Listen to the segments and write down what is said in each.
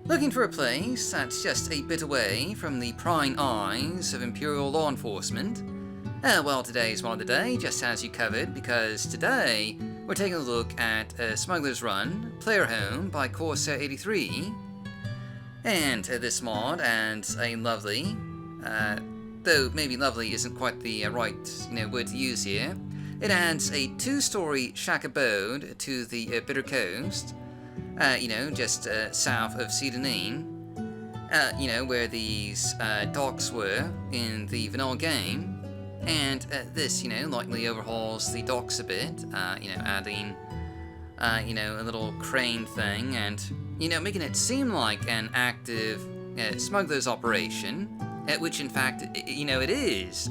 Looking for a place that's just a bit away from the prying eyes of Imperial law enforcement? Well, today's one of the day, just as you covered, because today we're taking a look at Smuggler's Run, Player Home by Corsair 83. And this mod adds a lovely, though maybe lovely isn't quite the right word to use here, it adds a 2-story shack abode to the Bitter Coast, just south of Sedanine, where these docks were in the vanilla game. And this, lightly overhauls the docks a bit, adding, a little crane thing and, making it seem like an active smuggler's operation, which in fact, it is,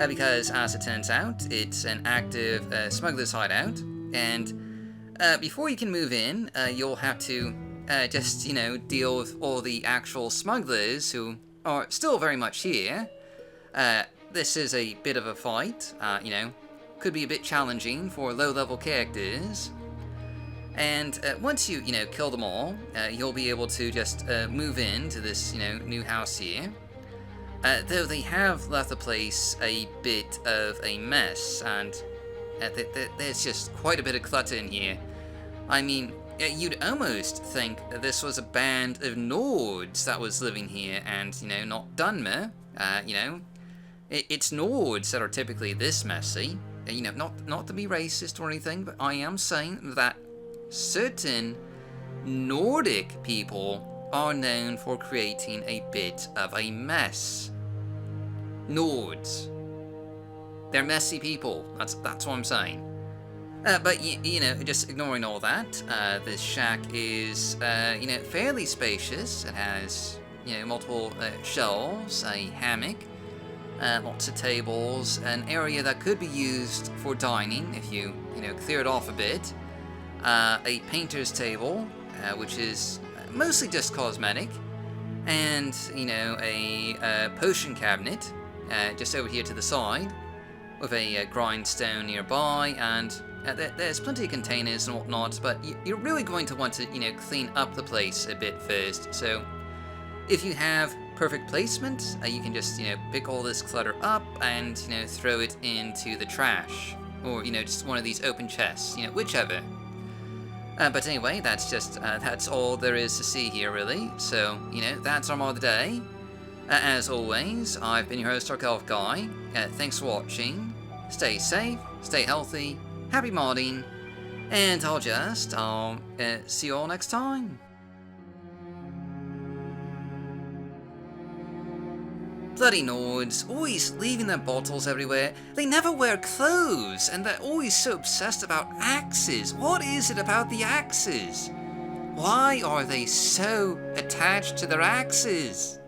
because as it turns out, it's an active smuggler's hideout, and before you can move in, you'll have to just, deal with all the actual smugglers who are still very much here. This is a bit of a fight, could be a bit challenging for low-level characters. And once you, kill them all, you'll be able to just move into this, new house here. Though they have left the place a bit of a mess, and there's just quite a bit of clutter in here. I mean, you'd almost think this was a band of Nords that was living here, and, not Dunmer. It's Nords that are typically this messy. Not to be racist or anything, but I am saying that certain Nordic people are known for creating a bit of a mess. Nords. They're messy people. That's what I'm saying. But just ignoring all that, this shack is fairly spacious. It has multiple shelves, a hammock, lots of tables, an area that could be used for dining if you clear it off a bit. A painter's table, which is mostly just cosmetic, and a potion cabinet just over here to the side, with a grindstone nearby, and there's plenty of containers and whatnot. But you're really going to want to clean up the place a bit first. So if you have perfect placement, you can just pick all this clutter up and throw it into the trash, or just one of these open chests, whichever. But anyway, that's all there is to see here, really. So, that's our mod of the day. As always, I've been your host, Dark Elf Guy. Thanks for watching. Stay safe, stay healthy, happy modding, and I'll see you all next time. Bloody Nords, always leaving their bottles everywhere. They never wear clothes, and they're always so obsessed about axes. What is it about the axes? Why are they so attached to their axes?